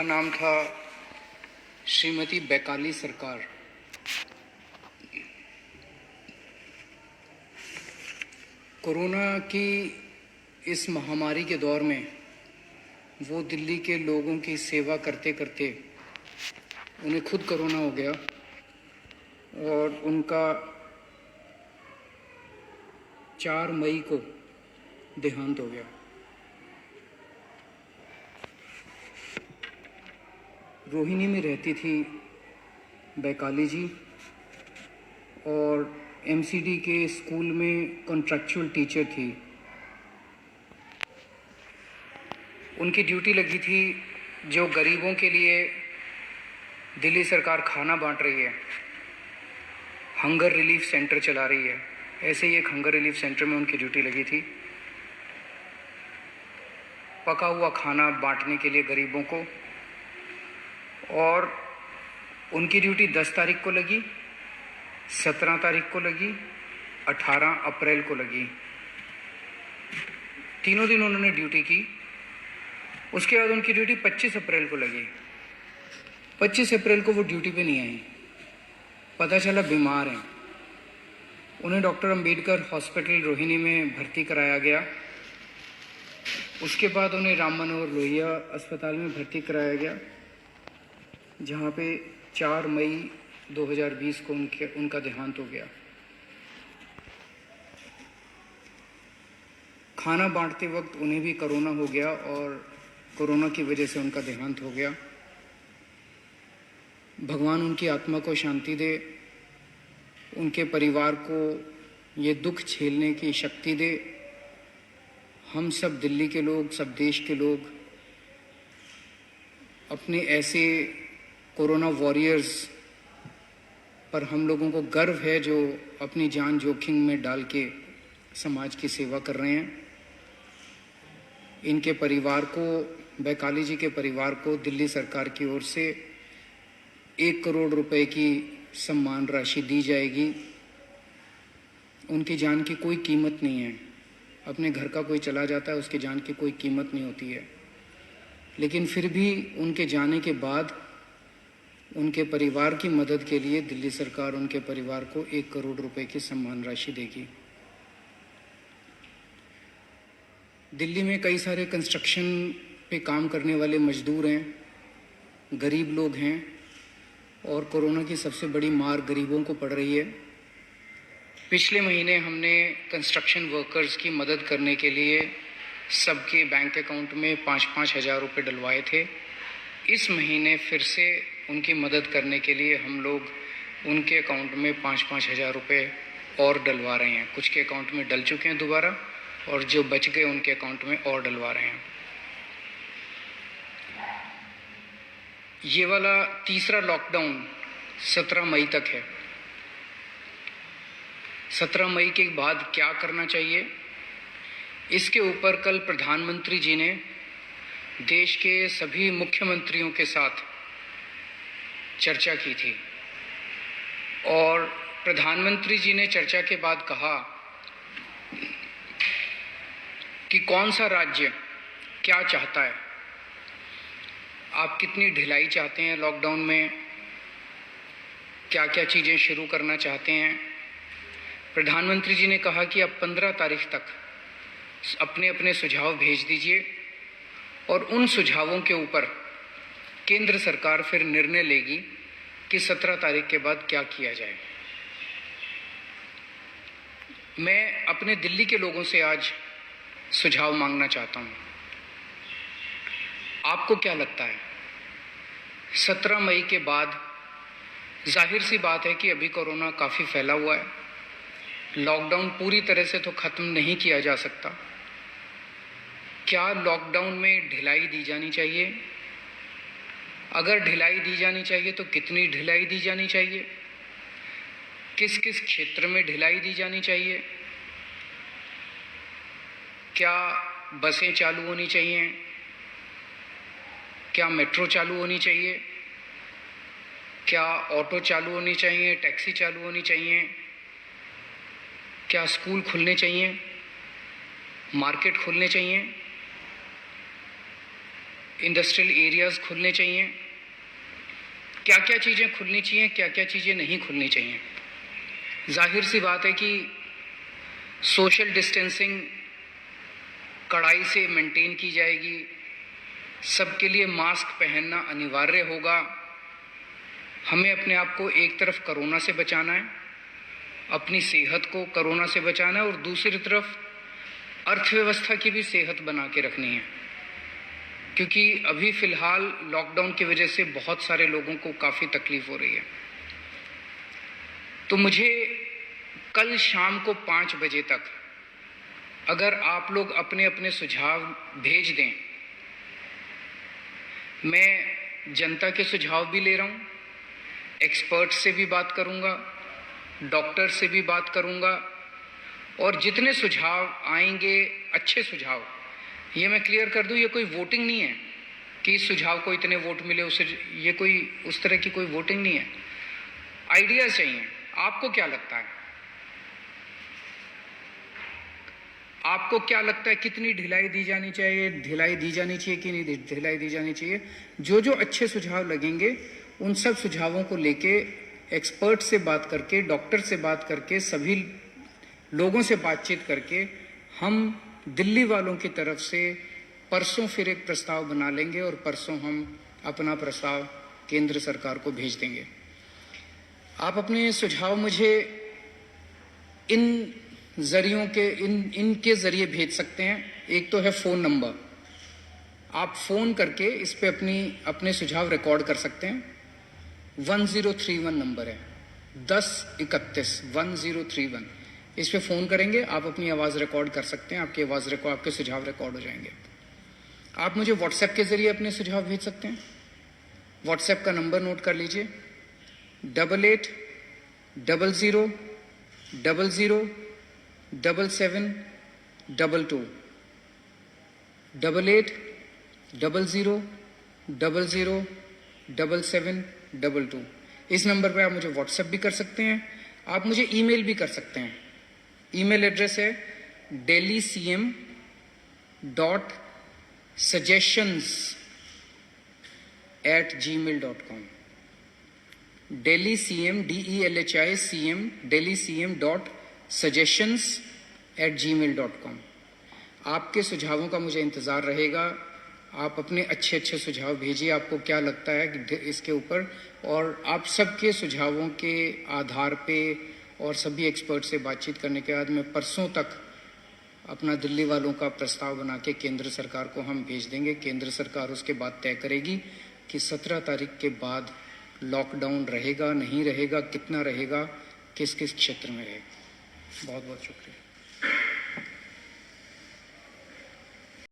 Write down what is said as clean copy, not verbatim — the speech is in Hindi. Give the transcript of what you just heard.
का नाम था श्रीमती बैकाली सरकार। कोरोना की इस महामारी के दौर में वो दिल्ली के लोगों की सेवा करते करते उन्हें खुद कोरोना हो गया और उनका 4 मई को देहांत हो गया। रोहिणी में रहती थी बैकाली जी और एमसीडी के स्कूल में कॉन्ट्रैक्चुअल टीचर थी। उनकी ड्यूटी लगी थी जो गरीबों के लिए दिल्ली सरकार खाना बांट रही है, हंगर रिलीफ सेंटर चला रही है, ऐसे ही एक हंगर रिलीफ सेंटर में उनकी ड्यूटी लगी थी। पका हुआ खाना बांटने के लिए गरीबों को, और उनकी ड्यूटी 10 तारीख को लगी, 17 तारीख को लगी, 18 अप्रैल को लगी। तीनों दिन उन्होंने ड्यूटी की। उसके बाद उनकी ड्यूटी 25 अप्रैल को लगी। 25 अप्रैल को वो ड्यूटी पे नहीं आई, पता चला बीमार हैं। उन्हें डॉक्टर अंबेडकर हॉस्पिटल रोहिणी में भर्ती कराया गया। उसके बाद उन्हें राम मनोहर लोहिया अस्पताल में भर्ती कराया गया, जहाँ पे 4 मई 2020 को उनका देहांत हो गया। खाना बांटते वक्त उन्हें भी कोरोना हो गया और कोरोना की वजह से उनका देहांत हो गया। भगवान उनकी आत्मा को शांति दे, उनके परिवार को ये दुख झेलने की शक्ति दे। हम सब दिल्ली के लोग, सब देश के लोग अपने ऐसे कोरोना वॉरियर्स पर हम लोगों को गर्व है जो अपनी जान जोखिम में डाल के समाज की सेवा कर रहे हैं। इनके परिवार को, बैकाली जी के परिवार को दिल्ली सरकार की ओर से 1 करोड़ रुपए की सम्मान राशि दी जाएगी। उनकी जान की कोई कीमत नहीं है। अपने घर का कोई चला जाता है, उसकी जान की कोई कीमत नहीं होती है, लेकिन फिर भी उनके जाने के बाद उनके परिवार की मदद के लिए दिल्ली सरकार उनके परिवार को 1 करोड़ रुपए की सम्मान राशि देगी। दिल्ली में कई सारे कंस्ट्रक्शन पे काम करने वाले मजदूर हैं, गरीब लोग हैं, और कोरोना की सबसे बड़ी मार गरीबों को पड़ रही है। पिछले महीने हमने कंस्ट्रक्शन वर्कर्स की मदद करने के लिए सबके बैंक अकाउंट में 5-5 हज़ार रुपये डलवाए थे। इस महीने फिर से उनकी मदद करने के लिए हम लोग उनके अकाउंट में 5-5 हज़ार रुपये और डलवा रहे हैं। कुछ के अकाउंट में डल चुके हैं दोबारा, और जो बच गए उनके अकाउंट में और डलवा रहे हैं। ये वाला तीसरा लॉकडाउन 17 मई तक है। 17 मई के बाद क्या करना चाहिए, इसके ऊपर कल प्रधानमंत्री जी ने देश के सभी मुख्यमंत्रियों के साथ चर्चा की थी, और प्रधानमंत्री जी ने चर्चा के बाद कहा कि कौन सा राज्य क्या चाहता है, आप कितनी ढिलाई चाहते हैं लॉकडाउन में, क्या क्या चीज़ें शुरू करना चाहते हैं। प्रधानमंत्री जी ने कहा कि आप 15 तारीख तक अपने अपने सुझाव भेज दीजिए, और उन सुझावों के ऊपर केंद्र सरकार फिर निर्णय लेगी कि 17 तारीख के बाद क्या किया जाए। मैं अपने दिल्ली के लोगों से आज सुझाव मांगना चाहता हूं। आपको क्या लगता है, 17 मई के बाद जाहिर सी बात है कि अभी कोरोना काफ़ी फैला हुआ है, लॉकडाउन पूरी तरह से तो ख़त्म नहीं किया जा सकता। क्या लॉकडाउन में ढिलाई दी जानी चाहिए? अगर ढिलाई दी जानी चाहिए तो कितनी ढिलाई दी जानी चाहिए? किस किस क्षेत्र में ढिलाई दी जानी चाहिए? क्या बसें चालू होनी चाहिए? क्या मेट्रो चालू होनी चाहिए? क्या ऑटो चालू होनी चाहिए? टैक्सी चालू होनी चाहिए? क्या स्कूल खुलने चाहिए? मार्केट खुलने चाहिए? इंडस्ट्रियल एरियाज़ खुलने चाहिए, क्या क्या चीज़ें खुलनी चाहिए, क्या क्या चीज़ें नहीं खुलनी चाहिए। जाहिर सी बात है कि सोशल डिस्टेंसिंग कड़ाई से मेंटेन की जाएगी, सबके लिए मास्क पहनना अनिवार्य होगा। हमें अपने आप को एक तरफ कोरोना से बचाना है, अपनी सेहत को कोरोना से बचाना है, और दूसरी तरफ अर्थव्यवस्था की भी सेहत बना के रखनी है, क्योंकि अभी फ़िलहाल लॉकडाउन की वजह से बहुत सारे लोगों को काफ़ी तकलीफ हो रही है। तो मुझे कल शाम को 5 बजे तक अगर आप लोग अपने अपने सुझाव भेज दें, मैं जनता के सुझाव भी ले रहा हूँ, एक्सपर्ट से भी बात करूँगा, डॉक्टर से भी बात करूँगा, और जितने सुझाव आएंगे अच्छे सुझाव, ये मैं क्लियर कर दूँ, ये कोई वोटिंग नहीं है कि इस सुझाव को इतने वोट मिले उसे, ये कोई उस तरह की कोई वोटिंग नहीं है। आइडियाज़ चाहिए। आपको क्या लगता है, आपको क्या लगता है कितनी ढिलाई दी जानी चाहिए, ढिलाई दी जानी चाहिए कि नहीं ढिलाई दी जानी चाहिए? जो जो अच्छे सुझाव लगेंगे उन सब सुझावों को लेके एक्सपर्ट से बात करके, डॉक्टर से बात करके, सभी लोगों से बातचीत करके हम दिल्ली वालों की तरफ से परसों फिर एक प्रस्ताव बना लेंगे और परसों हम अपना प्रस्ताव केंद्र सरकार को भेज देंगे। आप अपने सुझाव मुझे इन जरियों के इनके ज़रिए भेज सकते हैं। एक तो है फ़ोन नंबर, आप फ़ोन करके इस पे अपने सुझाव रिकॉर्ड कर सकते हैं। 1031 नंबर है, 1031 1031। इस पे फ़ोन करेंगे, आप अपनी आवाज़ रिकॉर्ड कर सकते हैं, आपके सुझाव रिकॉर्ड हो जाएंगे। आप मुझे व्हाट्सएप के ज़रिए अपने सुझाव भेज सकते हैं। व्हाट्सएप का नंबर नोट कर लीजिए, 88 00 00 7722 88 00 00 7722। इस नंबर पर आप मुझे व्हाट्सएप भी कर सकते हैं, आप मुझे ईमेल भी कर सकते हैं। ईमेल एड्रेस है delhicm.suggestions@gmail.com, delhicm.suggestions@gmail.com। आपके सुझावों का मुझे इंतज़ार रहेगा। आप अपने अच्छे अच्छे सुझाव भेजिए, आपको क्या लगता है इसके ऊपर, और आप सबके सुझावों के आधार पे और सभी एक्सपर्ट से बातचीत करने के बाद मैं परसों तक अपना दिल्ली वालों का प्रस्ताव बना के केंद्र सरकार को हम भेज देंगे। केंद्र सरकार उसके बाद तय करेगी कि 17 तारीख के बाद लॉकडाउन रहेगा, नहीं रहेगा, कितना रहेगा, किस किस क्षेत्र में रहेगा। बहुत बहुत शुक्रिया।